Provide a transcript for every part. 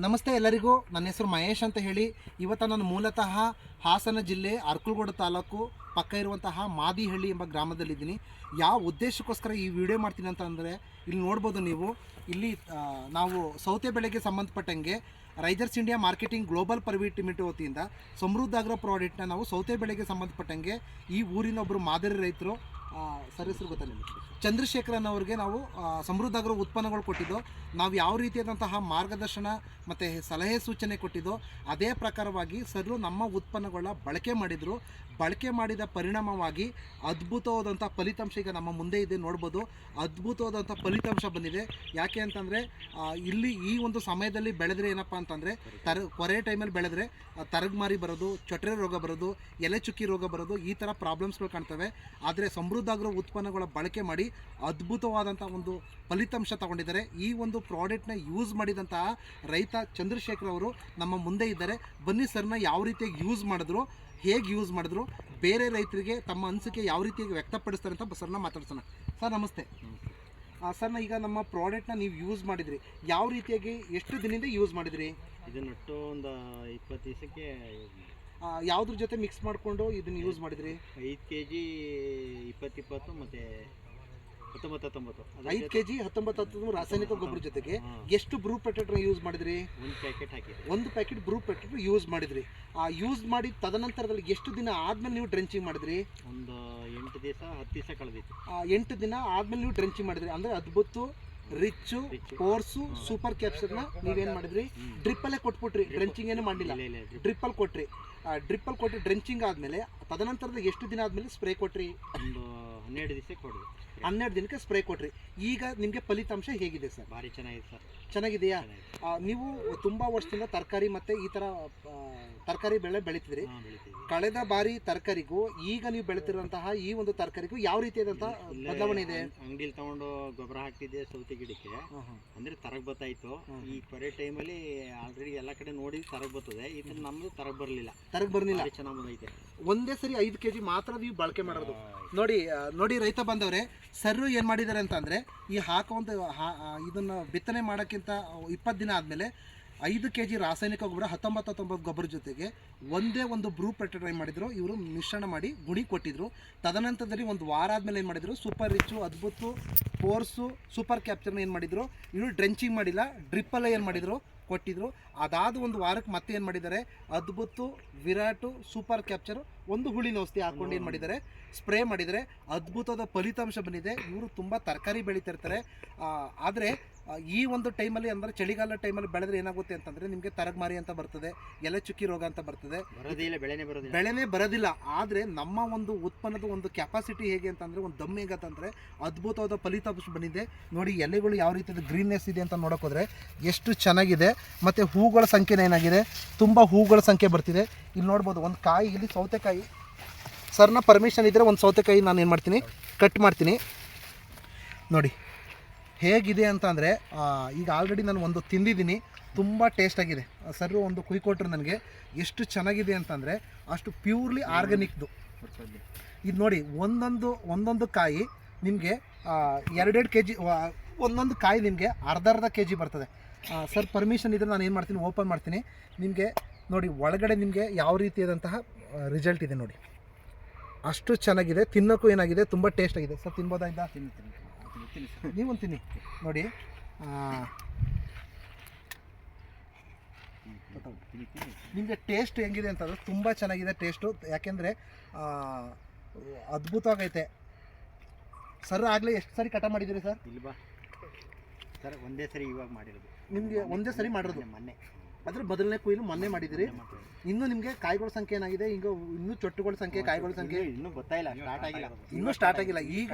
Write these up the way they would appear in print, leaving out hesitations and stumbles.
ನಮಸ್ತೆ ಎಲ್ಲರಿಗೂ. ನನ್ನ ಹೆಸರು ಮಹೇಶ್ ಅಂತ ಹೇಳಿ. ಇವತ್ತು ನಾನು ಮೂಲತಃ ಹಾಸನ ಜಿಲ್ಲೆ ಅರ್ಕಲಗೂಡು ತಾಲೂಕು ಪಕ್ಕ ಇರುವಂತಹ ಮಾದಿಹಳ್ಳಿ ಎಂಬ ಗ್ರಾಮದಲ್ಲಿದ್ದೀನಿ. ಯಾವ ಉದ್ದೇಶಕ್ಕೋಸ್ಕರ ಈ ವಿಡಿಯೋ ಮಾಡ್ತೀನಿ ಅಂತಂದರೆ, ಇಲ್ಲಿ ನೋಡ್ಬೋದು ನೀವು, ಇಲ್ಲಿ ನಾವು ಸೌತೆ ಬೆಳೆಗೆ ಸಂಬಂಧಪಟ್ಟಂಗೆ risers India marketing global private limited ವತಿಯಿಂದ ಸಮೃದ್ಧ ಆಗ್ರೋ ಪ್ರಾಡಕ್ಟ್ನ ನಾವು ಸೌತೆ ಬೆಳೆಗೆ ಸಂಬಂಧಪಟ್ಟಂಗೆ ಈ ಊರಿನ ಒಬ್ಬರು ಮಾದರಿ ರೈತರು, ಸರ್ ಹೆಸರು ಗೊತ್ತಾ ನಿಮಗೆ, ಚಂದ್ರಶೇಖರನ್ ಅವ್ರಿಗೆ ನಾವು ಸಮೃದ್ಧ ಆಗ್ರೋ ಉತ್ಪನ್ನಗಳು ಕೊಟ್ಟಿದ್ದು. ನಾವು ಯಾವ ರೀತಿಯಾದಂತಹ ಮಾರ್ಗದರ್ಶನ ಮತ್ತು ಸಲಹೆ ಸೂಚನೆ ಕೊಟ್ಟಿದ್ದೋ ಅದೇ ಪ್ರಕಾರವಾಗಿ ಸರ್ ನಮ್ಮ ಉತ್ಪನ್ನಗಳನ್ನ ಬಳಕೆ ಮಾಡಿದ ಪರಿಣಾಮವಾಗಿ ಅದ್ಭುತವಾದಂಥ ಫಲಿತಾಂಶ ಈಗ ನಮ್ಮ ಮುಂದೆ ಇದೆ. ನೋಡ್ಬೋದು, ಅದ್ಭುತವಾದಂಥ ಫಲಿತಾಂಶ ಬಂದಿದೆ. ಯಾಕೆ ಅಂತಂದರೆ ಇಲ್ಲಿ ಈ ಒಂದು ಸಮಯದಲ್ಲಿ ಬೆಳೆದ್ರೆ ಏನಪ್ಪ ಅಂತಂದರೆ ಕೊರೆ ಟೈಮಲ್ಲಿ ಬೆಳೆದ್ರೆ ತರಗಮಾರಿ ಬರೋದು, ಚೊಟ್ರೆ ರೋಗ ಬರೋದು, ಎಲೆ ಚುಕ್ಕಿ ರೋಗ ಬರೋದು, ಈ ಥರ ಪ್ರಾಬ್ಲಮ್ಸ್ಗಳು ಕಾಣ್ತವೆ. ಆದರೆ ಸಮೃದ್ಧ ಆಗ್ರೋ ಉತ್ಪನ್ನಗಳ ಬಳಕೆ ಮಾಡಿ ಅದ್ಭುತವಾದಂಥ ಒಂದು ಫಲಿತಾಂಶ ತಗೊಂಡಿದ್ದಾರೆ. ಈ ಒಂದು ಪ್ರಾಡಕ್ಟ್ನ ಯೂಸ್ ಮಾಡಿದಂತಹ ರೈತ ಚಂದ್ರಶೇಖರ್ ಅವರು ನಮ್ಮ ಮುಂದೆ ಇದ್ದಾರೆ. ಬನ್ನಿ ಸರ್ನ ಯಾವ ರೀತಿಯಾಗಿ ಹೇಗೆ ಯೂಸ್ ಮಾಡಿದ್ರು, ಬೇರೆ ರೈತರಿಗೆ ತಮ್ಮ ಅನಿಸಿಕೆ ಯಾವ ರೀತಿಯಾಗಿ ವ್ಯಕ್ತಪಡಿಸ್ತಾರೆ ಅಂತ ಸರ್ನ ಮಾತಾಡ್ಸೋಣ. ಸರ್ ನಮಸ್ತೆ. ಸರ್ನ ಈಗ ನಮ್ಮ ಪ್ರಾಡಕ್ಟ್ನ ನೀವು ಯೂಸ್ ಮಾಡಿದ್ರಿ, ಯಾವ ರೀತಿಯಾಗಿ ಎಷ್ಟು ದಿನದಿಂದ ಯೂಸ್ ಮಾಡಿದ್ರಿ? ಇದನ್ನಟ್ಟು ಒಂದು 20 ದಿವಸಕ್ಕೆ ಯಾವುದ್ರ ಜೊತೆ ಮಿಕ್ಸ್ ಮಾಡಿಕೊಂಡು ಇದನ್ನು ಯೂಸ್ ಮಾಡಿದ್ರಿ? 5 kg 20 ಮತ್ತು 19 5 kg 19 ರಾಸಾಯನಿಕ ಗೊಬ್ಬರ ಜೊತೆಗೆ ಎಷ್ಟು ಬ್ರೂ ಪೊಟ್ಯಾಟೋ ಯೂಸ್ ಮಾಡಿದ್ರಿ? ಒಂದು ಪ್ಯಾಕೆಟ್ ಹಾಕಿದ್ರಿ. ಒಂದು ಪ್ಯಾಕೆಟ್ ಬ್ರೂ ಪೊಟ್ಯಾಟೋ ಯೂಸ್ ಮಾಡಿದ್ರಿ. ಯೂಸ್ ಮಾಡಿ ತದನಂತರದಲ್ಲಿ ಎಷ್ಟು ದಿನ ಆದ್ಮೇಲೆ ನೀವು ಡ್ರೆಂಚಿಂಗ್ ಮಾಡಿದ್ರಿ? ಒಂದು 8 ದಿವಸ 10 ದಿವಸ ಕಳೆದಿತ್ತು. 8 ದಿನ ಆದ್ಮೇಲೆ ನೀವು ಡ್ರೆಂಚಿಂಗ್ ಮಾಡಿದ್ರಿ. ಅಂದರೆ ಅದ್ಭುತ ರಿಚ್ಚು ಫೋರ್ಸು ಸೂಪರ್ ಕ್ಯಾಪ್ಸರ್ನ ನೀವೇನು ಮಾಡಿದ್ರಿ? ಡ್ರಿಪ್ಪಲ್ಲೇ ಕೊಟ್ಬಿಟ್ರಿ, ಡ್ರೆಂಚಿಂಗ್ ಏನು ಮಾಡಲಿಲ್ಲ, ಡ್ರಿಪ್ಪಲ್ಲಿ ಕೊಟ್ರಿ. ಡ್ರಿಪ್ಪಲ್ಲಿ ಕೊಟ್ಟು ಡ್ರೆಂಚಿಂಗ್ ಆದಮೇಲೆ ತದನಂತರದ ಎಷ್ಟು ದಿನ ಆದಮೇಲೆ ಸ್ಪ್ರೇ ಕೊಟ್ರಿ? ಒಂದು 12 ದಿವಸ ಕೊಡ್ರಿ. 12 ದಿನಕ್ಕೆ ಸ್ಪ್ರೇ ಕೊಟ್ರಿ. ಈಗ ನಿಮಗೆ ಫಲಿತಾಂಶ ಹೇಗಿದೆ ಸರ್? ಭಾರಿ ಚೆನ್ನಾಗಿದೆ ಸರ್. ಚೆನ್ನಾಗಿದೆಯಾ? ನೀವು ತುಂಬ ವರ್ಷದಿಂದ ತರಕಾರಿ ಮತ್ತು ಈ ಥರ ತರಕಾರಿ ಬೆಳೆ ಬೆಳೀತಿದ್ರಿ. ಕಳೆದ ಬಾರಿ ತರಕಾರಿಗೂ ಈಗ ನೀವು ಬೆಳೀತಿರುವಂತಹ ಈ ಒಂದು ತರಕಾರಿಗೂ ಯಾವ ರೀತಿಯಾದಂತಹ ಬದಲಾವಣೆ ಇದೆ? ಅಂಗಡಿಲಿ ತಗೊಂಡು ಗೊಬ್ಬರ ಹಾಕ್ತಿದ್ದೆ ಸೌತೆ ಗಿಡಕ್ಕೆ, ಅಂದ್ರೆ ತರಗ್ ಬತ್ತಾಯಿತು. ಈ ಕೊರೆ ಟೈಮಲ್ಲಿ ಆಲ್ರೆಡಿ ಎಲ್ಲ ಕಡೆ ನೋಡಿ ತರಗ್ ಬರ್ತದೆ, ಇದು ನಮ್ದು ತರಗ್ ಬರಲಿಲ್ಲ. ಚೆನ್ನಾಗಿ ಬಂದೈತೆ. ಒಂದೇ ಸರಿ 5 kg ಮಾತ್ರ ನೀವು ಬಳಕೆ ಮಾಡೋದು. ನೋಡಿ ರೈತ ಬಂದವ್ರೆ, ಸರ್ರು ಏನು ಮಾಡಿದ್ದಾರೆ ಅಂತಂದರೆ, ಈ ಹಾಕುವಂಥ ಇದನ್ನು ಬಿತ್ತನೆ ಮಾಡೋಕ್ಕಿಂತ 20 ದಿನ ಆದಮೇಲೆ 5 kg ರಾಸಾಯನಿಕ ಗೊಬ್ಬರ 19 ಗೊಬ್ಬರ ಜೊತೆಗೆ ಒಂದೇ ಒಂದು ಬ್ರೂ ಪೊಟ್ಯಾಟೋ ಏನು ಮಾಡಿದ್ರು, ಇವರು ಮಿಶ್ರಣ ಮಾಡಿ ಗುಣಿ ಕೊಟ್ಟಿದ್ರು. ತದನಂತರದಲ್ಲಿ ಒಂದು ವಾರ ಆದಮೇಲೆ ಏನು ಮಾಡಿದ್ರು, ಸೂಪರ್ ರಿಚ್ಚು, ಅದ್ಭುತ ಫೋರ್ಸು, ಸೂಪರ್ ಕ್ಯಾಪ್ಚರ್ನ ಏನು ಮಾಡಿದ್ರು, ಇವರು ಡ್ರೆಂಚಿಂಗ್ ಮಾಡಿಲ್ಲ, ಡ್ರಿಪ್ಪಲ್ಲೇ ಏನು ಮಾಡಿದ್ರು ಕೊಟ್ಟಿದ್ರು. ಅದಾದ ಒಂದು ವಾರಕ್ಕೆ ಮತ್ತೆ ಏನು ಮಾಡಿದ್ದಾರೆ, ಅದ್ಭುತ ವಿರಾಟು ಸೂಪರ್ ಕ್ಯಾಪ್ಚರು ಒಂದು ಹುಳಿನ ಔಷಧಿ ಹಾಕ್ಕೊಂಡು ಏನು ಮಾಡಿದ್ದಾರೆ, ಸ್ಪ್ರೇ ಮಾಡಿದರೆ ಅದ್ಭುತವಾದ ಫಲಿತಾಂಶ ಬಂದಿದೆ. ಇವರು ತುಂಬ ತರಕಾರಿ ಬೆಳೀತಿರ್ತಾರೆ. ಆದರೆ ಈ ಒಂದು ಟೈಮಲ್ಲಿ ಅಂದರೆ ಚಳಿಗಾಲ ಟೈಮಲ್ಲಿ ಬೆಳೆದ್ರೆ ಏನಾಗುತ್ತೆ ಅಂತಂದರೆ ನಿಮಗೆ ತರಗಮಾರಿ ಅಂತ ಬರ್ತದೆ, ಎಲೆ ಚುಕ್ಕಿ ರೋಗ ಅಂತ ಬರ್ತದೆ, ಬೆಳೆನೇ ಬರೋದಿಲ್ಲ. ಆದರೆ ನಮ್ಮ ಒಂದು ಉತ್ಪನ್ನದ ಒಂದು ಕೆಪಾಸಿಟಿ ಹೇಗೆ ಅಂತಂದರೆ, ಒಂದು ದಮ್ ಹೇಗಂತಂದರೆ ಅದ್ಭುತವಾದ ಫಲಿತಾಂಶ ಬಂದಿದೆ. ನೋಡಿ ಎಲೆಗಳು ಯಾವ ರೀತಿಯ ಗ್ರೀನ್ನೆಸ್ ಇದೆ ಅಂತ ನೋಡೋಕೋದ್ರೆ ಎಷ್ಟು ಚೆನ್ನಾಗಿದೆ. ಮತ್ತು ಹೂಗಳ ಸಂಖ್ಯೆ ಏನಾಗಿದೆ, ತುಂಬ ಹೂಗಳ ಸಂಖ್ಯೆ ಬರ್ತಿದೆ. ಇಲ್ಲಿ ನೋಡ್ಬೋದು ಒಂದು ಕಾಯಿ, ಇಲ್ಲಿ ಸೌತೆಕಾಯಿ. ಸರ್ನ ಪರ್ಮಿಷನ್ ಇದ್ದರೆ ಒಂದು ಸೌತೆಕಾಯಿ ನಾನು ಏನು ಮಾಡ್ತೀನಿ, ಕಟ್ ಮಾಡ್ತೀನಿ. ನೋಡಿ ಹೇಗಿದೆ ಅಂತ ಅಂದರೆ, ಈಗ ಆಲ್ರೆಡಿ ನಾನು ಒಂದು ತಿಂದಿದ್ದೀನಿ, ತುಂಬ ಟೇಸ್ಟಾಗಿದೆ. ಸರ್ರು ಒಂದು ಕುಯ್ಕೊಟ್ರು ನನಗೆ. ಎಷ್ಟು ಚೆನ್ನಾಗಿದೆ ಅಂತಂದರೆ ಅಷ್ಟು ಪ್ಯೂರ್ಲಿ ಆರ್ಗ್ಯಾನಿಕ್ದು. ಇದು ನೋಡಿ, ಒಂದೊಂದು ಕಾಯಿ ನಿಮಗೆ 2 kg, ಒಂದೊಂದು ಕಾಯಿ ನಿಮಗೆ ಅರ್ಧ kg ಬರ್ತದೆ. ಸರ್ ಪರ್ಮಿಷನ್ ಇದ್ದರೆ ನಾನು ಏನು ಮಾಡ್ತೀನಿ, ಓಪನ್ ಮಾಡ್ತೀನಿ. ನಿಮಗೆ ನೋಡಿ ಒಳಗಡೆ ನಿಮಗೆ ಯಾವ ರೀತಿಯಾದಂತಹ ರಿಸಲ್ಟ್ ಇದೆ ನೋಡಿ, ಅಷ್ಟು ಚೆನ್ನಾಗಿದೆ. ತಿನ್ನೋಕ್ಕೂ ಏನಾಗಿದೆ, ತುಂಬ ಟೇಸ್ಟ್ ಆಗಿದೆ. ಸರ್ ತಿನ್ಬೋದಾ? ಇಲ್ಲ, ನೀವು ತಿನ್ನಿ. ನೋಡಿ ನಿಮಗೆ ಟೇಸ್ಟ್ ಹೆಂಗಿದೆ ಅಂತಂದ್ರೆ ತುಂಬ ಚೆನ್ನಾಗಿದೆ ಟೇಸ್ಟು. ಯಾಕೆಂದರೆ ಅದ್ಭುತವಾಗೈತೆ. ಸರ್ ಆಗಲೇ ಎಷ್ಟು ಸರಿ ಕಟ ಮಾಡಿದ್ದೀರಿ ಸರ್? ಇಲ್ವಾ ಸರ್, ಒಂದೇ ಸರಿ ಇವಾಗ ಮಾಡಿರೋದು. ನಿಮಗೆ ಒಂದೇ ಸರಿ ಮಾಡಿರೋದು? ಮೊನ್ನೆ ಅದ್ರ ಮೊದಲನೇ ಕೊಯ್ಲು ಮೊನ್ನೆ ಮಾಡಿದಿರಿ. ಇನ್ನೂ ನಿಮಗೆ ಕಾಯಿಗಳ ಸಂಖ್ಯೆ ಏನಾಗಿದೆ, ಈಗ ಇನ್ನೂ ಚೊಟ್ಟುಗಳ ಸಂಖ್ಯೆ, ಕಾಯಿಗಳ ಸಂಖ್ಯೆ ಇನ್ನೂ ಗೊತ್ತಾಯಿಲ್ಲ, ಇನ್ನೂ ಸ್ಟಾರ್ಟ್ ಆಗಿಲ್ಲ. ಈಗ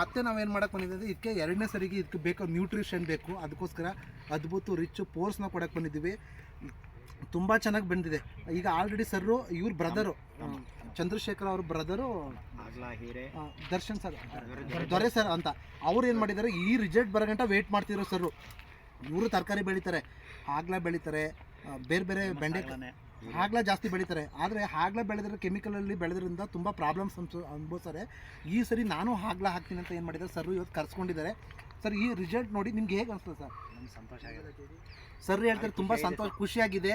ಮತ್ತೆ ನಾವೇನು ಮಾಡಕ್ಕೆ ಬಂದಿದ್ದೀವಿ, ಇದಕ್ಕೆ 2ನೇ ಸರಿಗೆ ಇದಕ್ಕೆ ಬೇಕು ನ್ಯೂಟ್ರಿಷನ್ ಬೇಕು. ಅದಕ್ಕೋಸ್ಕರ ಅದ್ಭುತ ರಿಚ್ ಫೋರ್ಸ್ನ ಕೊಡಕ್ಕೆ ಬಂದಿದ್ದೀವಿ. ತುಂಬ ಚೆನ್ನಾಗಿ ಬಂದಿದೆ. ಈಗ ಆಲ್ರೆಡಿ ಸರ್ರು ಇವ್ರ ಬ್ರದರು ಚಂದ್ರಶೇಖರ್ ಅವ್ರ ಬ್ರದರು ದರ್ಶನ್ ಸರ್, ದೊರೆ ಸರ್ ಅಂತ, ಅವ್ರು ಏನು ಮಾಡಿದ್ದಾರೆ, ಈ ರಿಸಲ್ಟ್ ಬರೋಗಂಟ ವೆಯ್ಟ್ ಮಾಡ್ತಿದ್ರು ಸರ್ರು. ಇವರು ತರಕಾರಿ ಬೆಳೀತಾರೆ, ಹಾಗ್ಲ ಬೆಳೀತಾರೆ, ಬೇರೆ ಬೇರೆ ಬೆಂಡೆಕಾಯಿ ಹಾಗ್ಲ ಜಾಸ್ತಿ ಬೆಳೀತಾರೆ. ಆದರೆ ಹಾಗ್ಲ ಬೆಳೆದ್ರೆ ಕೆಮಿಕಲಲ್ಲಿ ಬೆಳೆದ್ರಿಂದ ತುಂಬ ಪ್ರಾಬ್ಲಮ್ಸ್ ಅನುಭವಿಸ್ತಾರೆ. ಈ ಸರಿ ನಾನು ಹಾಗ್ಲ ಹಾಕ್ತೀನಿ ಅಂತ ಏನು ಮಾಡಿದ್ದಾರೆ ಸರ್ರು ಇವತ್ತು ಕರ್ಸ್ಕೊಂಡಿದ್ದಾರೆ. ಸರ್ ಈ ರಿಸಲ್ಟ್ ನೋಡಿ ನಿಮ್ಗೆ ಹೇಗೆ ಅನಿಸ್ತದೆ ಸರ್? ನಮ್ಗೆ ಸಂತೋಷ ಆಗಿದೆ ಸರ್ ಹೇಳ್ತಾರೆ ತುಂಬ ಸಂತೋಷ ಖುಷಿಯಾಗಿದೆ.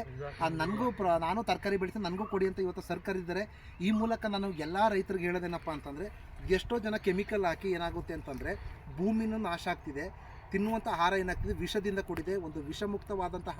ನನಗೂ ನಾನು ತರಕಾರಿ ಬೆಳೆಸಿ ನನಗೂ ಕೊಡಿ ಅಂತ ಇವತ್ತು ಸರ್ ಕರೆದಿದ್ದಾರೆ. ಈ ಮೂಲಕ ನಾನು ಎಲ್ಲ ರೈತರಿಗೆ ಹೇಳೋದೇನಪ್ಪ ಅಂತಂದರೆ, ಎಷ್ಟೋ ಜನ ಕೆಮಿಕಲ್ ಹಾಕಿ ಏನಾಗುತ್ತೆ ಅಂತಂದರೆ ಭೂಮಿನೂ ನಾಶ ಆಗ್ತಿದೆ, ತಿನ್ನುವಂಥ ಆಹಾರ ಏನಾಗ್ತಿದೆ ವಿಷದಿಂದ ಕೂಡಿದೆ. ಒಂದು ವಿಷಮುಕ್ತವಾದಂತಹ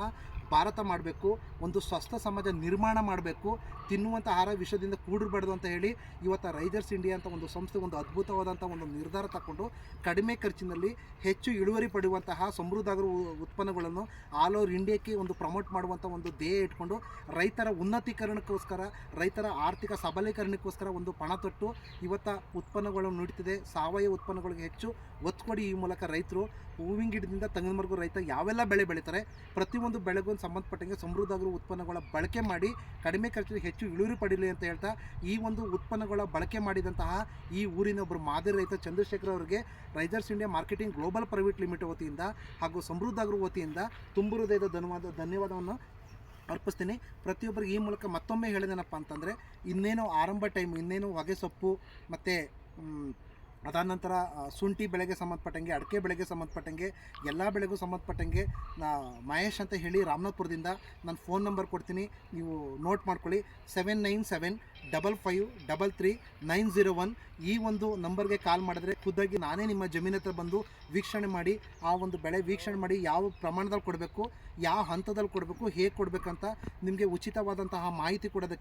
ಭಾರತ ಮಾಡಬೇಕು, ಒಂದು ಸ್ವಸ್ಥ ಸಮಾಜ ನಿರ್ಮಾಣ ಮಾಡಬೇಕು, ತಿನ್ನುವಂಥ ಆಹಾರ ವಿಷದಿಂದ ಕೂಡಿರಬಾರ್ದು ಅಂತ ಹೇಳಿ ಇವತ್ತು ರೈಜರ್ಸ್ ಇಂಡಿಯಾ ಅಂತ ಒಂದು ಸಂಸ್ಥೆ ಒಂದು ಅದ್ಭುತವಾದಂಥ ಒಂದು ನಿರ್ಧಾರ ತಗೊಂಡು ಕಡಿಮೆ ಖರ್ಚಿನಲ್ಲಿ ಹೆಚ್ಚು ಇಳುವರಿ ಪಡೆಯುವಂತಹ ಸಮೃದ್ಧ ಆಗೋ ಉತ್ಪನ್ನಗಳನ್ನು ಆಲ್ ಓವರ್ ಇಂಡಿಯಾಕ್ಕೆ ಒಂದು ಪ್ರಮೋಟ್ ಮಾಡುವಂಥ ಒಂದು ಧ್ಯೇಯ ಇಟ್ಕೊಂಡು ರೈತರ ಉನ್ನತೀಕರಣಕ್ಕೋಸ್ಕರ, ರೈತರ ಆರ್ಥಿಕ ಸಬಲೀಕರಣಕ್ಕೋಸ್ಕರ ಒಂದು ಪಣ ತೊಟ್ಟು ಇವತ್ತು ಉತ್ಪನ್ನಗಳನ್ನು ನೀಡ್ತಿದೆ. ಸಾವಯವ ಉತ್ಪನ್ನಗಳಿಗೆ ಹೆಚ್ಚು ಒತ್ತು ಕೊಡಿ. ಈ ಮೂಲಕ ರೈತರು ಹೂವಿನ ಗಿಡದಿಂದ ತೆಂಗಿನವರೆಗೂ ರೈತ ಯಾವೆಲ್ಲ ಬೆಳೆ ಬೆಳೀತಾರೆ ಪ್ರತಿಯೊಂದು ಬೆಳೆಗೂ ಸಂಬಂಧಪಟ್ಟಂಗೆ ಸಮೃದ್ಧ ಆಗಿರೋ ಉತ್ಪನ್ನಗಳ ಬಳಕೆ ಮಾಡಿ ಕಡಿಮೆ ಖರ್ಚಿನಲ್ಲಿ ಹೆಚ್ಚು ಇಳುವರಿ ಪಡೀಲಿ ಅಂತ ಹೇಳ್ತಾ, ಈ ಒಂದು ಉತ್ಪನ್ನಗಳ ಬಳಕೆ ಮಾಡಿದಂತಹ ಈ ಊರಿನ ಒಬ್ಬರು ಮಾದರಿ ರೈತ ಚಂದ್ರಶೇಖರ್ ಅವರಿಗೆ risers India marketing global private limited ವತಿಯಿಂದ ಹಾಗೂ ಸಮೃದ್ಧ ಆಗಿರೋ ವತಿಯಿಂದ ತುಂಬ ಹೃದಯದ ಧನ್ಯವಾದವನ್ನು ಅರ್ಪಿಸ್ತೀನಿ. ಪ್ರತಿಯೊಬ್ಬರಿಗೆ ಈ ಮೂಲಕ ಮತ್ತೊಮ್ಮೆ ಹೇಳಿದೇನಪ್ಪ ಅಂತಂದರೆ, ಇನ್ನೇನು ಆರಂಭ ಟೈಮ್, ಇನ್ನೇನು ಹೊಗೆ ಸೊಪ್ಪು ಮತ್ತು ಅದಾದ ನಂತರ ಶುಂಠಿ ಬೆಳೆಗೆ ಸಂಬಂಧಪಟ್ಟಂಗೆ, ಅಡಿಕೆ ಬೆಳೆಗೆ ಸಂಬಂಧಪಟ್ಟಂಗೆ, ಎಲ್ಲ ಬೆಳೆಗೂ ಸಂಬಂಧಪಟ್ಟಂಗೆ ಮಹೇಶ್ ಅಂತ ಹೇಳಿ ರಾಮನಾಥ್ಪುರದಿಂದ ನಾನು ಫೋನ್ ನಂಬರ್ ಕೊಡ್ತೀನಿ, ನೀವು ನೋಟ್ ಮಾಡ್ಕೊಳ್ಳಿ. 7975533901 ಈ ಒಂದು ನಂಬರ್ಗೆ ಕಾಲ್ ಮಾಡಿದ್ರೆ ಖುದ್ದಾಗಿ ನಾನೇ ನಿಮ್ಮ ಜಮೀನು ಹತ್ರ ಬಂದು ವೀಕ್ಷಣೆ ಮಾಡಿ, ಆ ಒಂದು ಬೆಳೆ ವೀಕ್ಷಣೆ ಮಾಡಿ ಯಾವ ಪ್ರಮಾಣದಲ್ಲಿ ಕೊಡಬೇಕು, ಯಾವ ಹಂತದಲ್ಲಿ ಕೊಡಬೇಕು, ಹೇಗೆ ಕೊಡಬೇಕಂತ ನಿಮಗೆ ಉಚಿತವಾದಂತಹ ಮಾಹಿತಿ ಕೊಡೋದಕ್ಕೆ